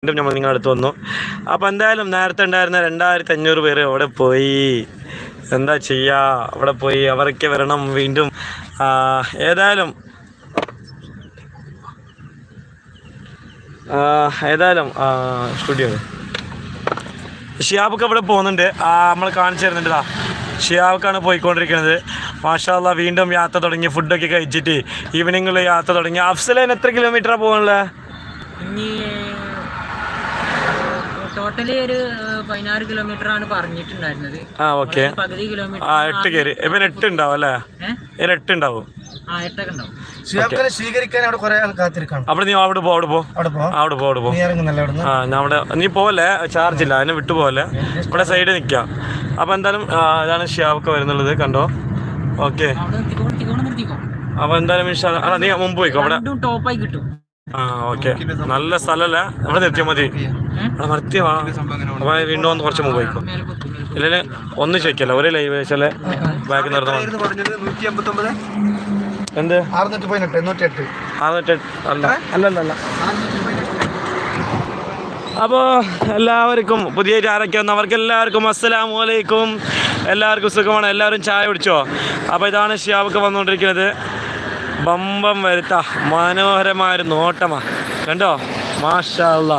വീണ്ടും നമ്മൾ നിങ്ങളുടെ അടുത്ത് വന്നു. അപ്പോൾ എന്തായാലും നേരത്തെ ഉണ്ടായിരുന്ന 2500 പേര് അവിടെ പോയി. എന്താ ചെയ്യുക, അവിടെ പോയി അവരൊക്കെ വരണം വീണ്ടും. ഏതായാലും സ്റ്റുഡിയോ ഷിയാബൊക്കെ ഇവിടെ പോകുന്നുണ്ട്. നമ്മൾ കാണിച്ചു തരുന്നുണ്ട്. ഷിയാബൊക്കെയാണ് പോയിക്കൊണ്ടിരിക്കുന്നത്. മാഷാ അല്ലാ, വീണ്ടും യാത്ര തുടങ്ങി. ഫുഡൊക്കെ കഴിച്ചിട്ട് ഈവനിങ്ങിൽ യാത്ര തുടങ്ങി. അഫ്സലേന് എത്ര കിലോമീറ്ററാണ് പോകുന്നത്? ടോട്ടലി ഒരു 16 കിലോമീറ്റർ ആണ് പറഞ്ഞിട്ടുണ്ടായിരുന്നത്. ഓക്കെ, പകുതി കിലോമീറ്റർ 8 കയറി. ഇവൻ 8 ഉണ്ടാവും അല്ലേ? 8 ഉണ്ടാവും. സ്വീകരിക്കാൻ അവിടെ കുറെ ആൾ കാത്തിരിക്കണം. അവിടെ നീ അവിടെ പോ. നീ പോവല്ലേ, ചാർജ് ഇല്ല, അതിനെ വിട്ടു പോവല്ലേ, ഇവിടെ സൈഡിൽ നിൽക്കാം. അപ്പോൾ എന്തായാലും ഇതാണ് ഷിയാബൊക്കെ വരുന്നുള്ളത്, കണ്ടോ? ഓക്കെ, അപ്പോൾ എന്തായാലും നീ മുമ്പ് പോയിക്കോ. അവിടെ ടോപ്പായി കിട്ടും. ഓക്കെ, നല്ല സ്ഥലമല്ല, ഇവിടെ നിർത്തിയാൽ മതി. അവിടെ നിർത്തിയ അപ്പോൾ വീണ്ടും ഒന്ന് കുറച്ച് മുമ്പ് പോയിക്കോ. ഇല്ലെങ്കിൽ ഒന്നും ചോദിക്കല്ല, ഒരേ ലൈവ് വെച്ചാൽ ബാക്ക് നിർത്തണം. എന്ത് 618 അല്ലല്ല. അപ്പോൾ എല്ലാവർക്കും പുതിയ ആരൊക്കെ വന്നവർക്ക് എല്ലാവർക്കും അസ്സലാമു അലൈക്കും. എല്ലാവർക്കും സുഖമാണ്? എല്ലാവരും ചായ കുടിച്ചോ? അപ്പോൾ ഇതാണ് ഷിയാബൊക്കെ വന്നുകൊണ്ടിരിക്കുന്നത്. ബമ്പം വരുത്ത മനോഹരമായൊരു നോട്ടമാണ്, കണ്ടോ? മാഷാ അല്ലാ,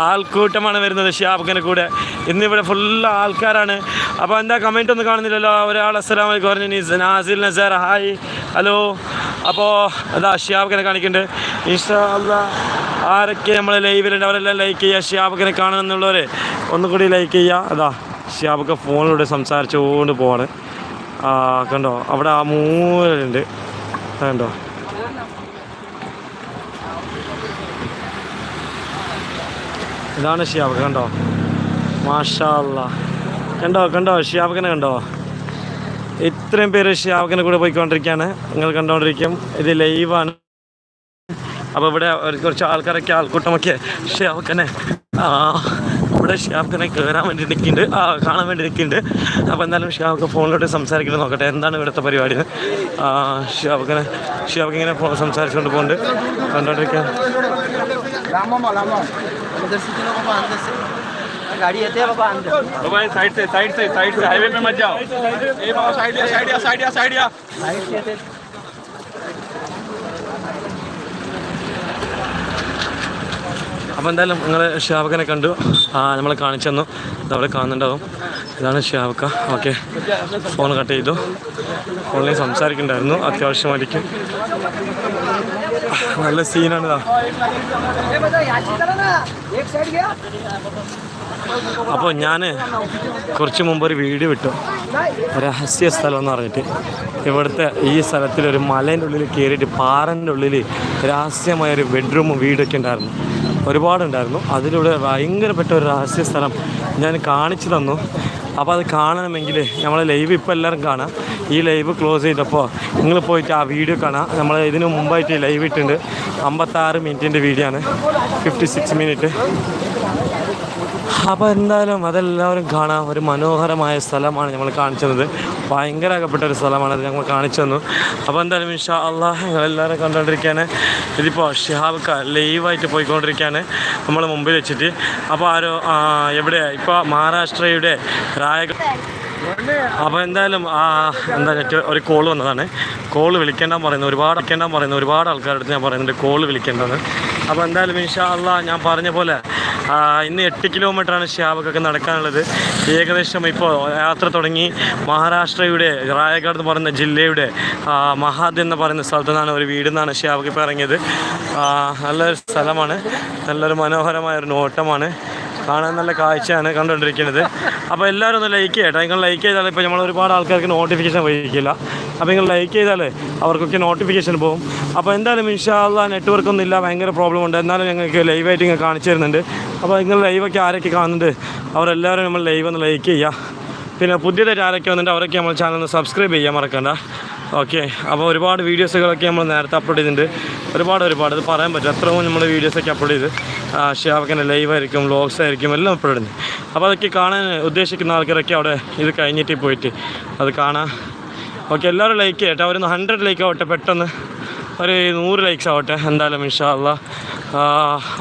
ആൾക്കൂട്ടമാണ് വരുന്നത് ഷിയാബിൻ്റെ കൂടെ. ഇന്നിവിടെ ഫുള്ള് ആൾക്കാരാണ്. അപ്പോൾ എന്താ കമൻറ്റ് ഒന്നും കാണുന്നില്ലല്ലോ? ഒരാൾ അസ്സലാമു അലൈക്കും പറഞ്ഞു. Nasil നസാർ hi, hello. അപ്പോൾ അതാ ഷിയാബിനെ കാണിക്കുന്നുണ്ട്. ഇൻഷാ അല്ലാ, ആരൊക്കെ നമ്മൾ ലൈവിലുണ്ട് അവരെല്ലാം ലൈക്ക് ചെയ്യുക. ഷിയാബിനെ കാണണമെന്നുള്ളവർ ഒന്നുകൂടി ലൈക്ക് ചെയ്യുക. അതാ ഷിയാബൊക്കെ ഫോണിലൂടെ സംസാരിച്ചുകൊണ്ട് പോവാണ്. കണ്ടോ, അവിടെ ആ മൂലുണ്ട്, കണ്ടോ? ഇതാണ് ഷിയാബ്, കണ്ടോ? മാഷാ അല്ലാ, കണ്ടോ ഷിയാബിനെ കണ്ടോ? ഇത്രയും പേര് ഷിയാബിനെ കൂടെ പോയിക്കൊണ്ടിരിക്കുകയാണ്. നിങ്ങൾ കണ്ടുകൊണ്ടിരിക്കും, ഇത് ലൈവാണ്. അപ്പോൾ ഇവിടെ കുറച്ച് ആൾക്കാരൊക്കെ ആൾക്കൂട്ടമൊക്കെ ഷിയാബിനെ ഇവിടെ ഷിയാബിനെ കയറാൻ വേണ്ടി നിൽക്കുന്നുണ്ട്, കാണാൻ വേണ്ടി നിൽക്കുന്നുണ്ട്. അപ്പോൾ എന്തായാലും ഷിയാബൊക്കെ ഫോണിലോട്ട് സംസാരിക്കുന്നത് നോക്കട്ടെ, എന്താണ് ഇവിടുത്തെ പരിപാടി. ഷിയാബൊക്കെ ഇങ്ങനെ സംസാരിച്ചുകൊണ്ട് പോകുന്നുണ്ട്, കണ്ടോണ്ടിരിക്കാൻ. गाड़ी आते हैं बाबा अंदर। तो भाई साइड से हाईवे पे मत जाओ। ए बाबा साइड या അപ്പോൾ എന്തായാലും നിങ്ങൾ ഷിയാബിനെ കണ്ടു, നമ്മൾ കാണിച്ചു തന്നു. ഇതവിടെ കാണുന്നുണ്ടാവും, ഇതാണ് ഷിയാബക്ക. ഓക്കെ, ഫോൺ കട്ട് ചെയ്തു. ഫോണിൽ സംസാരിക്കുന്നുണ്ടായിരുന്നു അത്യാവശ്യമായിരിക്കും. നല്ല സീനാണ് ഇതാ. അപ്പോൾ ഞാൻ കുറച്ച് മുമ്പ് ഒരു വീഡിയോ വിട്ടു, രഹസ്യ സ്ഥലം എന്ന് പറഞ്ഞിട്ട്. ഇവിടുത്തെ ഈ സ്ഥലത്തിലൊരു മലേൻ്റെ ഉള്ളിൽ കയറിയിട്ട് പാറൻ്റെ ഉള്ളിൽ രഹസ്യമായൊരു ബെഡ്റൂമും വീടൊക്കെ ഉണ്ടായിരുന്നു, ഒരുപാടുണ്ടായിരുന്നു. അതിലൂടെ ഭയങ്കരപ്പെട്ട ഒരു രഹസ്യ സ്ഥലം ഞാൻ കാണിച്ചു തന്നു. അപ്പോൾ അത് കാണണമെങ്കിൽ നമ്മൾ ലൈവ് ഇപ്പോൾ എല്ലാവരും കാണാം. ഈ ലൈവ് ക്ലോസ് ചെയ്തപ്പോൾ നിങ്ങൾ പോയിട്ട് ആ വീഡിയോ കാണാം. നമ്മൾ ഇതിന് മുമ്പായിട്ട് ലൈവ് ഇട്ടുണ്ട്, 56 മിനിറ്റിൻ്റെ വീഡിയോ ആണ്, 56 മിനിറ്റ്. അപ്പോൾ എന്തായാലും അതെല്ലാവരും കാണാം. ഒരു മനോഹരമായ സ്ഥലമാണ് നമ്മൾ കാണിച്ചത്, ഭയങ്കരപ്പെട്ട ഒരു സ്ഥലമാണ്, അത് ഞങ്ങൾ കാണിച്ചു തന്നു. അപ്പോൾ എന്തായാലും ഇൻഷാ അല്ലാഹ് ഞങ്ങളെല്ലാവരും കണ്ടുകൊണ്ടിരിക്കുകയാണ്. ഇതിപ്പോൾ ഷിഹാബൊക്ക ലൈവായിട്ട് പോയിക്കൊണ്ടിരിക്കുകയാണ് നമ്മൾ മുമ്പിൽ വെച്ചിട്ട്. അപ്പോൾ എവിടെ ഇപ്പോൾ മഹാരാഷ്ട്രയുടെ അപ്പോൾ എന്തായാലും ഒരു കോൾ വന്നതാണ്. കോൾ വിളിക്കേണ്ടാൻ പറയുന്നത് ഒരുപാട് ആൾക്കാരുടെ അടുത്ത് ഞാൻ പറയുന്നുണ്ട് കോൾ വിളിക്കേണ്ടത്. അപ്പോൾ എന്തായാലും ഇൻഷാ അല്ലാഹ് ഞാൻ പറഞ്ഞ പോലെ ഇന്ന് 8 കിലോമീറ്ററാണ് ഷിയാബൊക്കെ നടക്കാനുള്ളത്. ഏകദേശം ഇപ്പോൾ യാത്ര തുടങ്ങി. മഹാരാഷ്ട്രയുടെ റായഗഡ് എന്ന് പറയുന്ന ജില്ലയുടെ മഹാദ് എന്ന് പറയുന്ന സ്ഥലത്തു നിന്നാണ് ഒരു വീടിൽ നിന്നാണ് ഷിയാബൊക്കെ ഇപ്പോൾ ഇറങ്ങിയത്. നല്ലൊരു സ്ഥലമാണ്, നല്ലൊരു മനോഹരമായൊരു നോട്ടമാണ്, കാണാൻ നല്ല കാഴ്ചയാണ് കണ്ടുകൊണ്ടിരിക്കുന്നത്. അപ്പോൾ എല്ലാവരും ഒന്ന് ലൈക്ക് ചെയ്യട്ടെ. നിങ്ങൾ ലൈക്ക് ചെയ്താൽ ഇപ്പോൾ നമ്മൾ ഒരുപാട് ആൾക്കാർക്ക് നോട്ടിഫിക്കേഷൻ വരിക്കില്ല. അപ്പോൾ നിങ്ങൾ ലൈക്ക് ചെയ്താൽ അവർക്കൊക്കെ നോട്ടിഫിക്കേഷൻ പോകും. അപ്പോൾ എന്തായാലും ഇൻഷാ അല്ലാഹ് നെറ്റ്വർക്ക് ഒന്നും ഇല്ല, ഭയങ്കര പ്രോബ്ലം ഉണ്ട്. എന്നാലും ഞങ്ങൾക്ക് ലൈവായിട്ട് ഇങ്ങനെ കാണിച്ചു തരുന്നുണ്ട്. അപ്പോൾ നിങ്ങൾ ലൈവൊക്കെ ആരൊക്കെ കാണുന്നുണ്ട് അവരെല്ലാവരും നമ്മൾ ലൈവ് ഒന്ന് ലൈക്ക് ചെയ്യുക. പിന്നെ പുതിയതായിട്ട് ആരൊക്കെ വന്നിട്ട് അവരൊക്കെ നമ്മൾ ചാനൽ ഒന്ന് സബ്സ്ക്രൈബ് ചെയ്യാൻ മറക്കണ്ട. ഓക്കെ, അപ്പോൾ ഒരുപാട് വീഡിയോസുകളൊക്കെ നമ്മൾ നേരത്തെ അപ്ലോഡ് ചെയ്തിട്ടുണ്ട്, ഒരുപാട് ഇത് പറയാൻ പറ്റും. അത്രയും നമ്മൾ വീഡിയോസൊക്കെ അപ്ലോഡ് ചെയ്ത് ഷിയാബിൻ്റെ ലൈവായിരിക്കും, വ്ലോഗ്സ് ആയിരിക്കും എല്ലാം അപ്ലോഡ് ചെയ്യുന്നത്. അപ്പോൾ അതൊക്കെ കാണാൻ ഉദ്ദേശിക്കുന്ന ആൾക്കാരൊക്കെ അവിടെ ഇത് കഴിഞ്ഞിട്ട് പോയിട്ട് അത് കാണാം. ഓക്കെ, എല്ലാവരും ലൈക്ക് ചെയ്യട്ടെ. ഒരു 100 ലൈക്ക് ആവട്ടെ, പെട്ടെന്ന് ഒരു 100 ലൈക്സ് ആവട്ടെ എന്തായാലും ഇൻഷാ അല്ലാഹ്.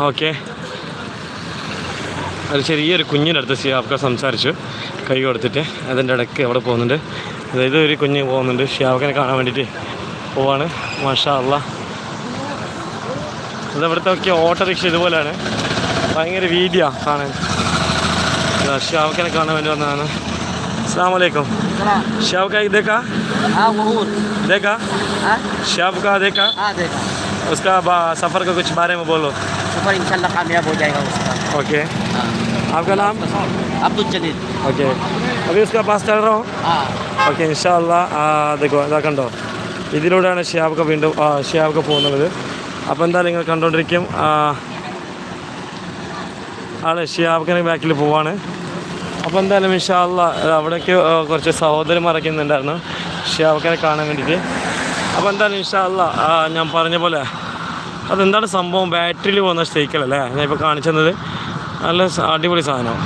ഓക്കെ, ഒരു ചെറിയൊരു കുഞ്ഞിൻ്റെ അടുത്ത് ഷിയാബ്ക്ക സംസാരിച്ചു, കൈ കൊടുത്തിട്ട്. അതിൻ്റെ ഇടയ്ക്ക് അവിടെ പോകുന്നുണ്ട്. അതായത് ഒരു കുഞ്ഞ് പോകുന്നുണ്ട്, ഷിയാബ്ക്കനെ കാണാൻ വേണ്ടിയിട്ട് പോവാണ്. മാഷാ അല്ലാഹ്. അത് ഇവിടുത്തെ ഒക്കെ ഓട്ടോറിക്ഷ ഇതുപോലെയാണ്, ഭയങ്കര വീതിയാണ് കാണാൻ. ഷിയാബ്ക്കനെ കാണാൻ വേണ്ടി വന്നതാണ്. अस्सलाम वालेकुम। शिहाब का देखा? हाँ वो देखा? हाँ शिहाब का देखा? हाँ देखा। उसका सफ़र का कुछ बारे में बोलो। सफर इंशाल्लाह कामयाब हो जाएगा उसका। ओके, हाँ। आपका नाम? अब्दुल जलील। ओके, अभी उसका पास चल रहा हूँ. हाँ ഓക്കെ ഇൻഷാ അല്ലാ. देखो ഇതാ കണ്ടോ, ഇതിലൂടെയാണ് ഷിയാബ്ക്ക വീണ്ടും ഷിയാബ്ക്ക പോകുന്നത്. അപ്പോൾ എന്തായാലും നിങ്ങൾ കണ്ടുകൊണ്ടിരിക്കും. ആള് ഷിയാബ്ക്കന് ബാക്കിൽ പോവാണ്. അപ്പോൾ എന്തായാലും ഇൻഷാ അല്ലാ അവിടേക്ക് കുറച്ച് സഹോദരന്മാരൊക്കെ ഇന്നുണ്ടായിരുന്നു ഷിയാബ്ക്കനെ കാണാൻ വേണ്ടിയിട്ട്. അപ്പോൾ എന്തായാലും ഇൻഷാ അല്ലാ ഞാൻ പറഞ്ഞ പോലെ അതെന്താണ് സംഭവം, ബാറ്ററിയിൽ പോകുന്ന സ്റ്റേക്കലല്ലേ ഞാൻ ഇപ്പോൾ കാണിച്ചത്. നല്ല അടിപൊളി സാധനം.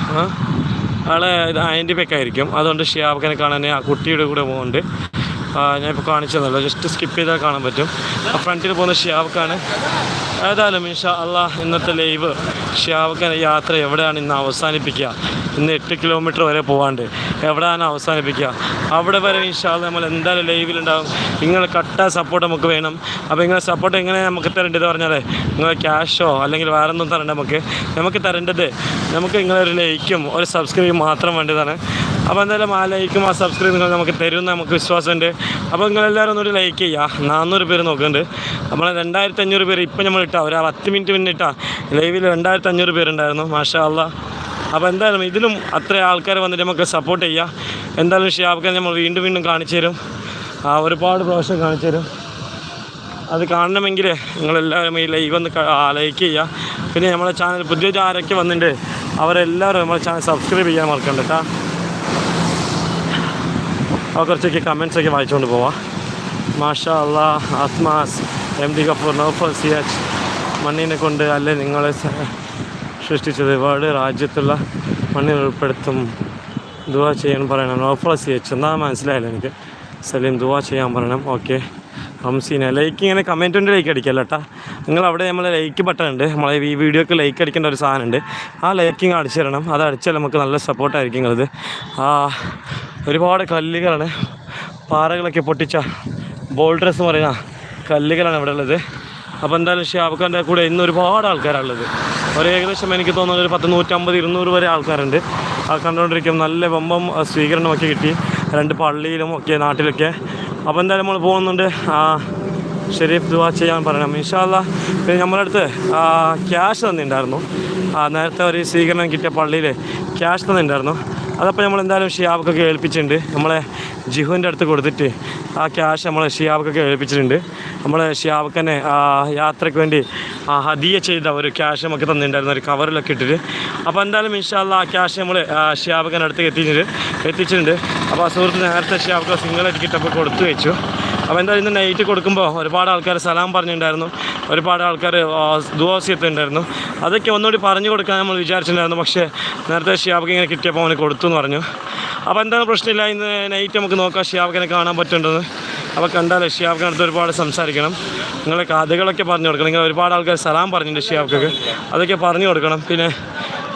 ആളെ ഇത് ആൻറ്റിബെക്ക് ആയിരിക്കും, അതുകൊണ്ട് ഷിയാബ്ക്കനെ കാണാൻ ആ കുട്ടിയുടെ കൂടെ പോകുന്നുണ്ട്. ഞാനിപ്പോൾ കാണിച്ചതല്ലോ, ജസ്റ്റ് സ്കിപ്പ് ചെയ്താൽ കാണാൻ പറ്റും. ആ ഫ്രണ്ടിൽ പോകുന്ന ഷിയാബ്ക്കാണ്. ഏതായാലും ഇൻഷാ അല്ലാ ഇന്നത്തെ ലൈവ് ഷിയാബ്ക്കൻ്റെ യാത്ര എവിടെയാണ് ഇന്ന് അവസാനിപ്പിക്കുക. ഇന്ന് 8 കിലോമീറ്റർ വരെ പോകാണ്ട് എവിടെയാണ് അവസാനിപ്പിക്കുക. അവിടെ വരെ ഇൻഷാ അല്ലാ നമ്മൾ എന്തായാലും ലൈവിലുണ്ടാകും. നിങ്ങളെ കട്ട സപ്പോർട്ട് നമുക്ക് വേണം. അപ്പോൾ നിങ്ങളെ സപ്പോർട്ട് എങ്ങനെ നമുക്ക് തരേണ്ടത് പറഞ്ഞാൽ, നിങ്ങൾ ക്യാഷോ അല്ലെങ്കിൽ വേറെ ഒന്നും തരേണ്ട. നമുക്ക് തരേണ്ടത് നമുക്ക് നിങ്ങളൊരു ലൈക്കും ഒരു സബ്സ്ക്രൈബും മാത്രം വേണ്ടതാണ്. അപ്പോൾ എന്തായാലും ആ ലൈക്കും ആ സബ്സ്ക്രൈബ് നിങ്ങൾ നമുക്ക് തരുമെന്ന് നമുക്ക് വിശ്വാസമുണ്ട്. അപ്പോൾ നിങ്ങളെല്ലാവരും ഒന്നൊരു ലൈക്ക് ചെയ്യുക. 400 പേര് നോക്കുന്നുണ്ട്. നമ്മൾ 2500 പേര് ഇപ്പം നമ്മൾ ഇട്ടാൽ ഒരു 10 മിനിറ്റ് മുന്നേ ഇട്ടാൽ ലൈവിൽ 2500 പേരുണ്ടായിരുന്നു. മാഷാ അല്ലാ. അപ്പോൾ എന്തായാലും ഇതിലും അത്ര ആൾക്കാർ വന്നിട്ട് നമുക്ക് സപ്പോർട്ട് ചെയ്യുക. എന്തായാലും ഷിയാബ്ക്കനെ നമ്മൾ വീണ്ടും വീണ്ടും കാണിച്ചു തരും, ഒരുപാട് പ്രാവശ്യം കാണിച്ചു തരും. അത് കാണണമെങ്കിൽ നിങ്ങളെല്ലാവരും ഈ ലൈവ് ഒന്ന് ലൈക്ക് ചെയ്യുക. പിന്നെ നമ്മളെ ചാനൽ പുതിയ ആരൊക്കെ വന്നിട്ടുണ്ട് അവരെല്ലാവരും നമ്മളെ ചാനൽ സബ്സ്ക്രൈബ് ചെയ്യാൻ മറക്കണ്ട കേട്ടോ. കുറച്ചൊക്കെ കമൻസൊക്കെ വായിച്ചുകൊണ്ട് പോവാം. മാഷാ അല്ലാ. ആസ്മാസ്, MD ഗഫൂർ, നൗഫൽ CH, മണ്ണിനെ കൊണ്ട് അല്ലേ നിങ്ങളെ സൃഷ്ടിച്ചത്, വേർഡ് രാജ്യത്തുള്ള മണ്ണിൽ ഉൾപ്പെടുത്തും, ദുവാ ചെയ്യാൻ പറയണം. നൗഫൽ CH എന്താ മനസ്സിലായില്ല എനിക്ക്. സലീം ദുവാ ചെയ്യാൻ പറയണം. ഓക്കെ. ഹംസീന ലൈക്ക് ഇങ്ങനെ കമൻറ്റിൻ്റെ ലൈക്ക് അടിക്കല്ല കേട്ടോ. നിങ്ങൾ അവിടെ നമ്മൾ ലൈക്ക് ബട്ടൺ ഉണ്ട്, നമ്മളെ ഈ വീഡിയോക്ക് ലൈക്ക് അടിക്കേണ്ട ഒരു സാധനമുണ്ട്. ആ ലൈക്കിങ് അടിച്ചു തരണം. അത് അടിച്ചാൽ നമുക്ക് നല്ല സപ്പോർട്ടായിരിക്കും നിങ്ങളത്. ഒരുപാട് കല്ലുകളാണ്, പാറകളൊക്കെ പൊട്ടിച്ച ബോൾഡേഴ്സ് എന്ന് പറയുന്ന കല്ലുകളാണ് ഇവിടെ ഉള്ളത്. അപ്പോൾ എന്തായാലും ഷിയാബ്ക്കൻ്റെ കൂടെ ഇന്ന് ഒരുപാട് ആൾക്കാരുള്ളത്. ഏകദേശം എനിക്ക് തോന്നുന്നത് ഒരു 150-200 വരെ ആൾക്കാരുണ്ട്. കണ്ടുകൊണ്ടിരിക്കും. നല്ല ബമ്പം സ്വീകരണമൊക്കെ കിട്ടി 2 പള്ളിയിലും ഒക്കെ നാട്ടിലൊക്കെ. അപ്പോൾ എന്തായാലും നമ്മൾ പോകുന്നുണ്ട്. ഷെരീഫ് ദുആ ചെയ്യാൻ പറയണം ഇൻഷാ അല്ലാ. പിന്നെ നമ്മുടെ അടുത്ത് ക്യാഷ് തന്നിട്ടുണ്ടായിരുന്നു. നേരത്തെ ഒരു സ്വീകരണം കിട്ടിയ പള്ളിയിൽ ക്യാഷ് തന്നിട്ടുണ്ടായിരുന്നു. അതപ്പോൾ നമ്മൾ എന്തായാലും ഷിയാബ്ക്കൊക്കെ ഏൽപ്പിച്ചിട്ടുണ്ട്. നമ്മളെ ജിഹുവിൻ്റെ അടുത്ത് കൊടുത്തിട്ട് ആ ക്യാഷ് നമ്മൾ ഷിയാബ്ക്കൊക്കെ ഏൽപ്പിച്ചിട്ടുണ്ട്. നമ്മൾ ഷിയാബ്ക്കനെ യാത്രയ്ക്ക് വേണ്ടി ഹദിയ ചെയ്ത ഒരു ക്യാഷ് നമുക്ക് തന്നിട്ടുണ്ടായിരുന്നു, ഒരു കവറിലൊക്കെ ഇട്ടിട്ട്. അപ്പോൾ എന്തായാലും ഇൻഷാ അല്ലാ ആ ക്യാഷ് നമ്മൾ ഷിയാബ്ക്കൻ്റെ അടുത്ത് എത്തിച്ചിട്ടുണ്ട്. അപ്പോൾ ആ സുഹൃത്ത് നേരത്തെ ഷിയാബ്ക്ക് സിംഗിളായിട്ട് കിട്ടപ്പോൾ കൊടുത്തു വെച്ചു. അപ്പോൾ എന്തായാലും ഇന്ന് നൈറ്റ് കൊടുക്കുമ്പോൾ ഒരുപാട് ആൾക്കാർ സലാം പറഞ്ഞിട്ടുണ്ടായിരുന്നു, ഒരുപാട് ആൾക്കാർ ദുആസിയത്തുണ്ടായിരുന്നു. അതൊക്കെ ഒന്നുകൂടി പറഞ്ഞു കൊടുക്കാൻ നമ്മൾ വിചാരിച്ചിട്ടുണ്ടായിരുന്നു. പക്ഷേ നേരത്തെ ഷിയാബ്ക്ക് ഇങ്ങനെ കിട്ടിയപ്പോൾ അവന് കൊടുത്തു എന്ന് പറഞ്ഞു. അപ്പോൾ എന്തായാലും പ്രശ്നമില്ല, ഇന്ന് നൈറ്റ് നമുക്ക് നോക്കാം ഷിയാബ്ക്കനെ കാണാൻ പറ്റുന്നുണ്ടെന്ന്. അപ്പോൾ കണ്ടാലേ ഷിയാബ്ക്കൻ്റെ അടുത്ത് ഒരുപാട് സംസാരിക്കണം. നിങ്ങളെ കഥകളൊക്കെ പറഞ്ഞു കൊടുക്കണം. നിങ്ങൾ ഒരുപാട് ആൾക്കാർ സലാം പറഞ്ഞിട്ടുണ്ട് ഷിയാബ്ക്കൊക്കെ, അതൊക്കെ പറഞ്ഞു കൊടുക്കണം. പിന്നെ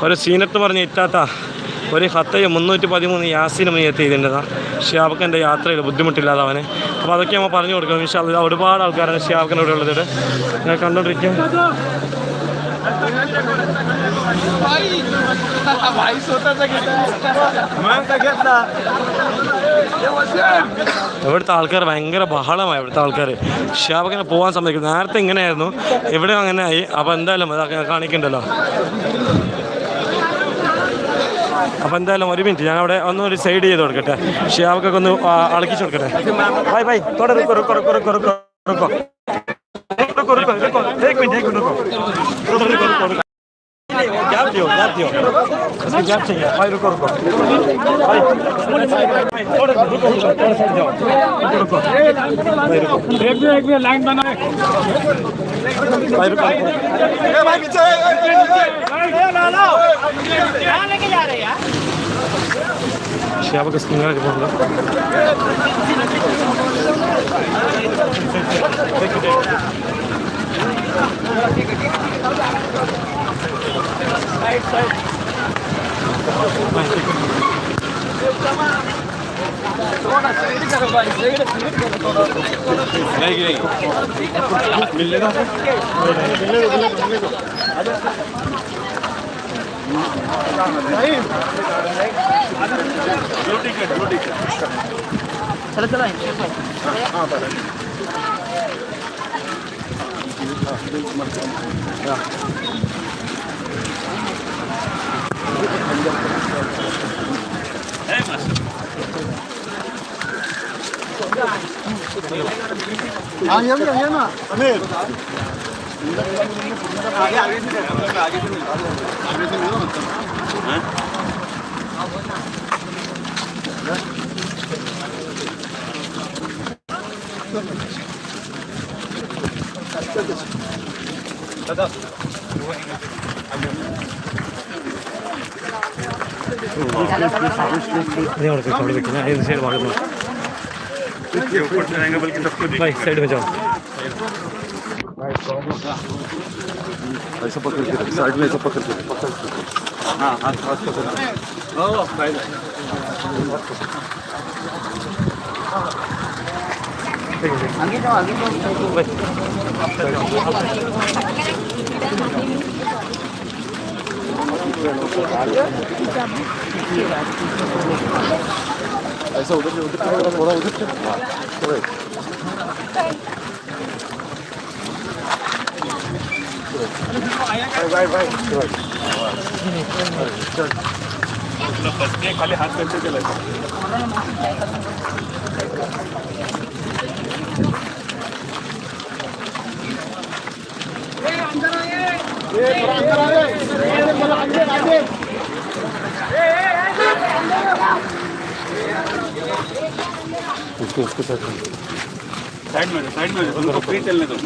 ഒരു സീനത്ത് പറഞ്ഞ് ഇറ്റാത്ത ഒരു ഹത്തയെ 313 യാസീന് മയ്യത്ത് ചെയ്തിട്ടുണ്ടെന്നാണ് ഷിയാബ്ക്കൻ്റെ യാത്രയിൽ ബുദ്ധിമുട്ടില്ലാതെ അവനെ. അപ്പോൾ അതൊക്കെ നമ്മൾ പറഞ്ഞു കൊടുക്കണം ഇൻഷാ അല്ലാ. ഒരുപാട് ആൾക്കാരാണ് ഷിയാബ്ക്കൻ്റെ ഇവിടെ ഉള്ളത്. നിങ്ങൾ കണ്ടുകൊണ്ടിരിക്കും. ഇവിടുത്തെ ആൾക്കാർ ഭയങ്കര ബഹളമായി. ഇവിടുത്തെ ആൾക്കാർ ഷിയാബ്ക്കനെ പോകാൻ സമ്മതിക്കും. നേരത്തെ ഇങ്ങനെയായിരുന്നു, ഇവിടെ അങ്ങനെ ആയി. അപ്പോൾ എന്തായാലും കാണിക്കണ്ടല്ലോ. അപ്പോൾ എന്തായാലും ഒരു മിനിറ്റ് ഞാൻ അവിടെ ഒരു സൈഡ് ചെയ്ത് കൊടുക്കട്ടെ, ഷിയാബ്ക്കൊക്കെ ഒന്ന് അളക്കിച്ച് കൊടുക്കട്ടെ. ബൈ ബൈ തോടെ रुको एक मिनट गैप दियो उसमें गैप चाहिए भाई. रुको भाई थोड़ा रुको साइड जाओ. रुको भाई रुको एक मिनट लाइन बनाओ भाई. रुको भाई पीछे ला लो कहां लेके जा रहे हैं यार. ഷിയാബ്ക്ക് സ്കിങ്ങാ പോകുന്നത്. चला चला कपड़े बिकना है साइड भाग में ऊपर जाएंगे बल्कि सबको भाई साइड में जाओ ऐसा पकड़ के साइड में ऐसा पकड़ के हाँ हाथ हाथ पकड़ ओ साइड आगे जाओ ऐसा उधर थोड़ा उधर थोड़ा भाई भाई खाली हाथ करके चला उसको साइड में उनको फ्री चलने दो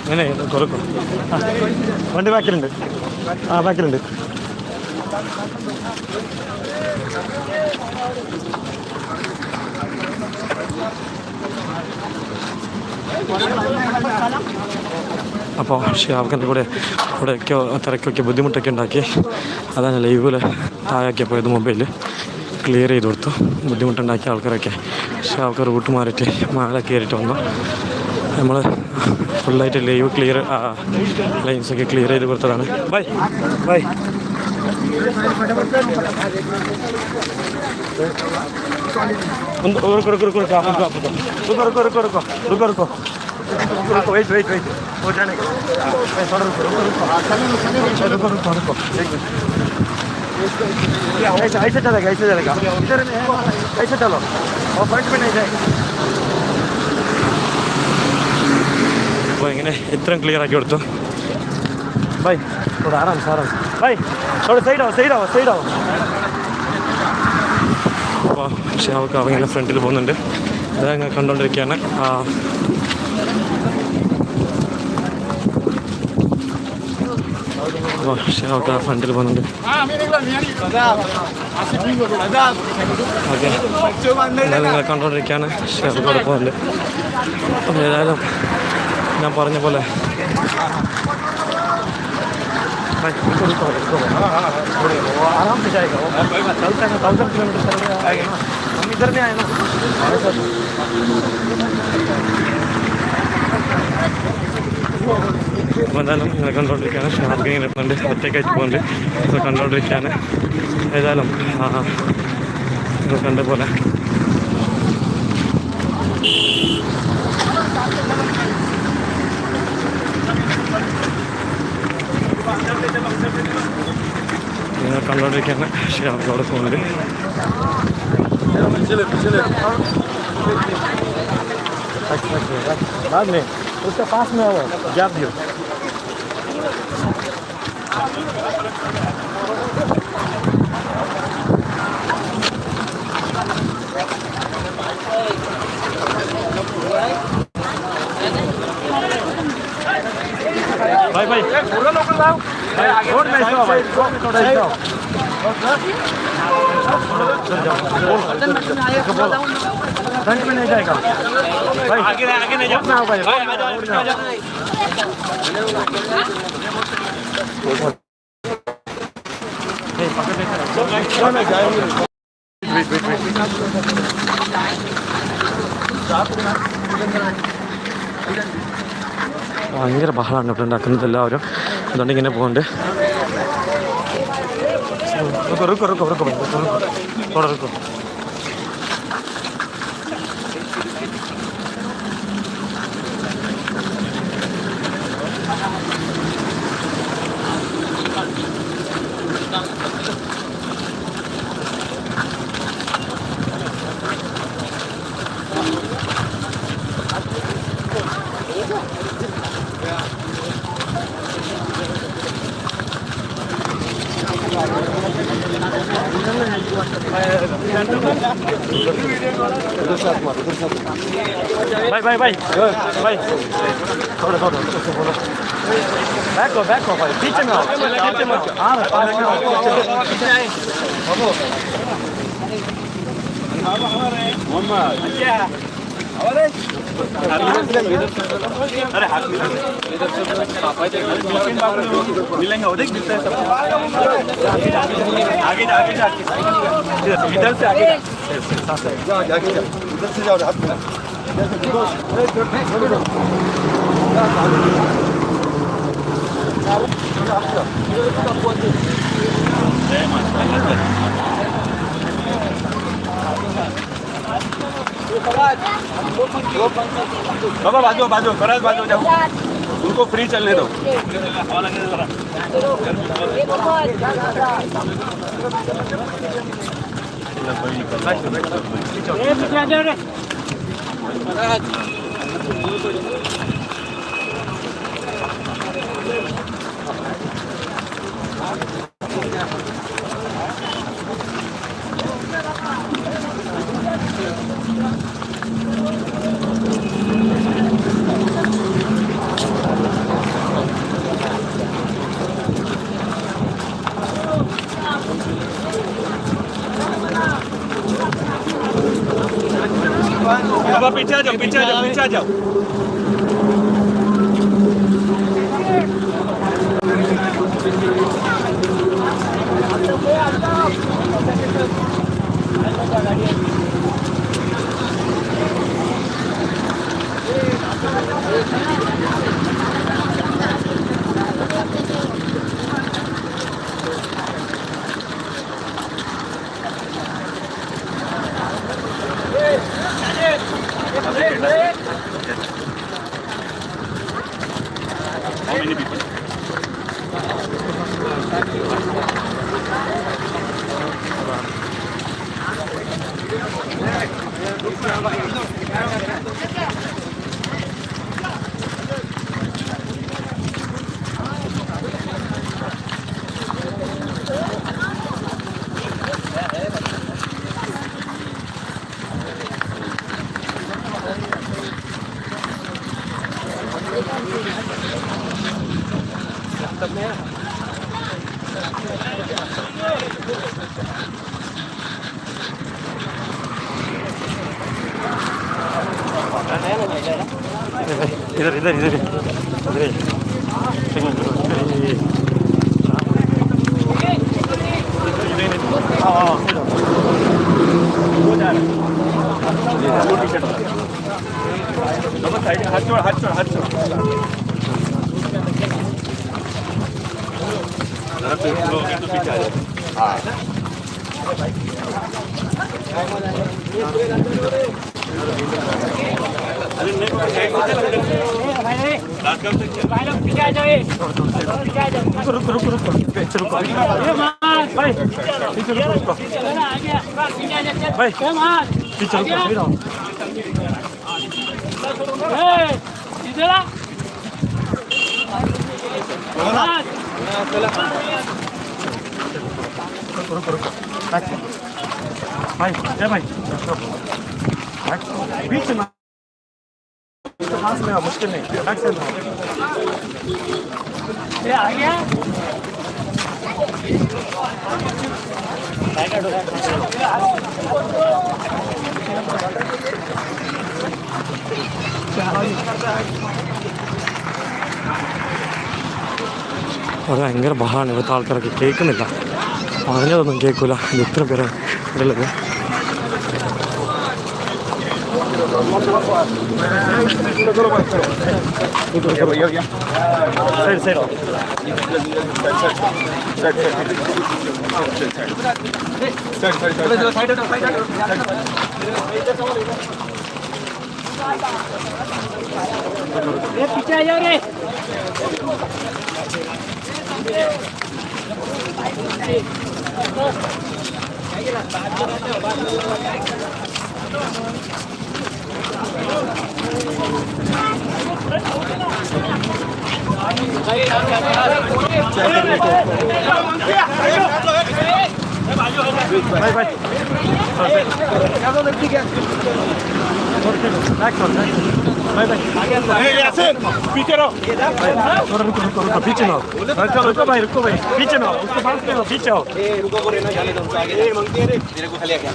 അങ്ങനെ തുറക്കും വണ്ടി ബാക്കിലുണ്ട് ആ ബാക്കിലുണ്ട് അപ്പോൾ ഷിഹാബിൻ്റെ കൂടെ ഇവിടെയൊക്കെ തിരക്കൊക്കെ ബുദ്ധിമുട്ടൊക്കെ ഉണ്ടാക്കി അതാണ് ലൈവിൽ താഴെയൊക്കെ പോയത് മൊബൈൽ ക്ലിയർ ചെയ്ത് കൊടുത്തു ബുദ്ധിമുട്ടുണ്ടാക്കിയ ആൾക്കാരൊക്കെ ഷിഹാബ് റൂട്ട് മാറിയിട്ട് മാല കയറിയിട്ട് വന്നു നമ്മൾ ഫുള്ളായിട്ട് ലൈവ് ക്ലിയർ ലൈൻസൊക്കെ ക്ലിയർ ചെയ്ത് കൊടുത്തതാണ് bye bye wait wait wait हो जाने का थोड़ा रुको रुको रुको ऐसे चलेगा इधर ऐसे चलो और फ्रंट में नहीं जाएगा. അപ്പോൾ ഇങ്ങനെ ഇത്രയും ക്ലിയർ ആക്കി കൊടുത്തു. ബൈ थोड़ा आराम से ബൈ थोड़ा സൈഡ് ആവും. അപ്പോൾ ഷാവക്കാവ് ഇങ്ങനെ ഫ്രണ്ടിൽ പോകുന്നുണ്ട്. അതങ്ങനെ കണ്ടുകൊണ്ടിരിക്കുകയാണ്. അപ്പോൾ ഷാവക്കാവ് ഫ്രണ്ടിൽ പോകുന്നുണ്ട്. ഓക്കെ നിങ്ങൾ കണ്ടുകൊണ്ടിരിക്കുകയാണ്. ഷാവക്കാവ് പോകുന്നുണ്ട്. അപ്പോൾ ഏതായാലും ഞാൻ പറഞ്ഞ പോലെ आराम से जाएगा. चलता है 1000 किलोमीटर चल रहा है. हम इधर में आए ना. എന്തായാലും ഇങ്ങനെ കണ്ടുകൊണ്ടിരിക്കുകയാണ്. ഷാർക്ക് ഇങ്ങനെ എത്തുന്നുണ്ട്. ഒറ്റയ്ക്കായിട്ട് പോകുന്നുണ്ട്. ഇത് കണ്ടുകൊണ്ടിരിക്കുകയാണ്. ഏതായാലും നിങ്ങൾ കണ്ട പോലെ നിങ്ങൾ കണ്ടുകൊണ്ടിരിക്കുകയാണ്. ഷാർക്ക് അവിടെ പോകുന്നുണ്ട്. बाद में उसका पास में आओ गैप दियो. भाई पूरा लोकल लाओ. रोड में जाओ भाई. थोड़ा जाओ. फ्रंट में नहीं जाएगा भाई. आगे नहीं जाओ भाई. आ जाओ. ഭയങ്കര ബഹളമാണ് ഇവിടെ ഉണ്ടാക്കുന്നത് എല്ലാവരും. അതുകൊണ്ട് ഇങ്ങനെ പോകുന്നുണ്ട്. रुको थोड़ा रुको. भाई थोड़ा बैक हो भाई. पीछे में आओ. हाँ पास में आओ. मिलेंगे उधर मिलता है सब. आगे इधर से आगे उधर से जाओ. हाथ में बाबा बाजू फराज बाजू जाओ. उनको फ्री चलने दो. बाबा पीछे आ जाओ. How many people? അതാണ്. इधर इधर इधर इधर बीच में मुश्किल नहीं आ गया അത് ഭയങ്കര ബഹളമാണ്. ഇവിടുത്തെ ആൾക്കാരൊക്കെ കേൾക്കുന്നില്ല, പറഞ്ഞതൊന്നും കേൾക്കില്ല. ഇത് ഇത്ര പേര് ഉള്ളത്. സൈഡ് സൈഡോ पीछे आ जाओ रे। भाई भाई पीछे रहो, पीछे ना रुको भाई, रुको भाई, पीछे ना उसको पास करो, पीछे आओ। रुको को रहना जाने दो, आगे मंगती है रे तेरे को खाली आ गया।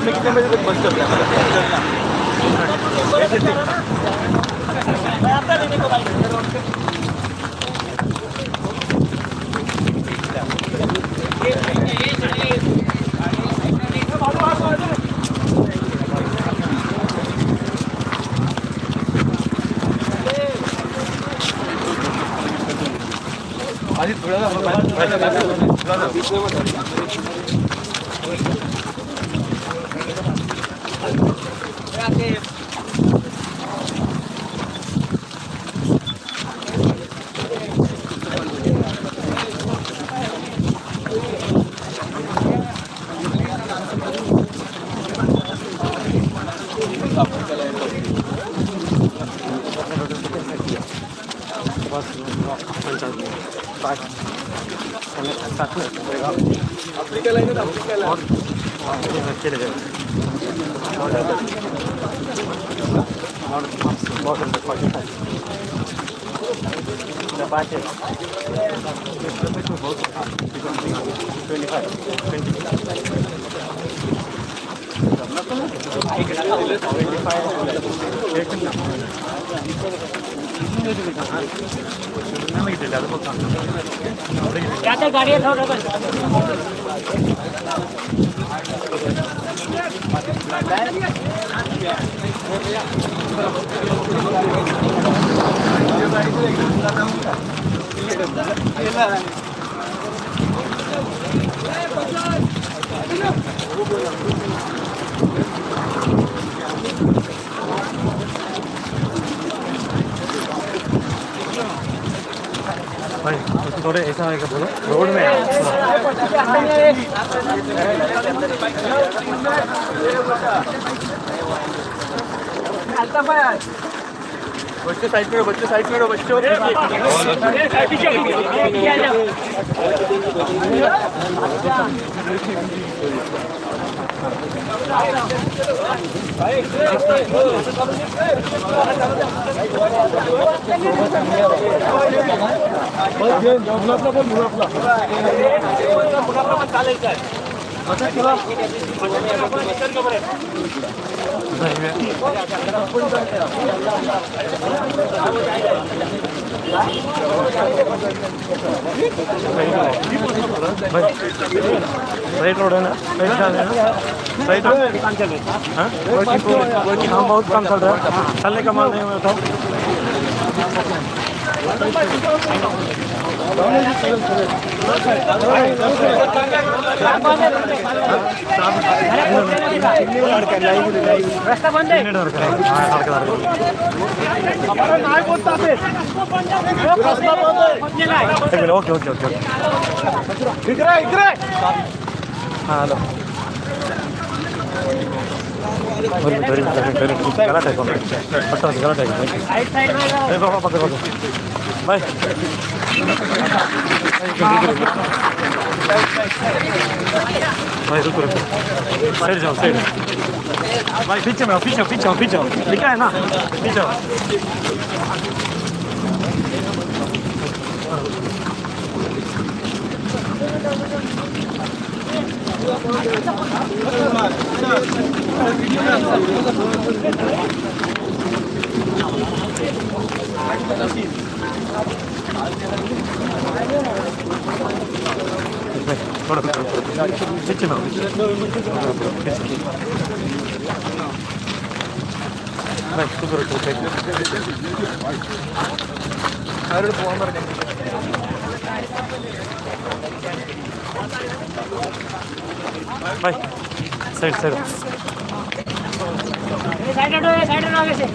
कितने बजे तक बस करता है? अफ्रीका लाइन अफ्रीका भाई थोड़े ऐसा है बोलो रोड में बच्चे साइड में बच्चे साइड में बच्चों राइट रोड है ना राइट चल रहे हैं राइट हाँ वर्किंग बहुत कम चल रहा है चलने का माल नहीं हुआ था रस्ता बंद है ओके ओके ओके हाँ हेलो गलत है गलत है बाबा पकड़ भाई भाई रुको रुको साइड जाओ साइड भाई पीछे में आओ पीछे पीछे पीछे लिखा है ना पीछे थोड़ा पीछे में भाई साइड साइड साइड आगे से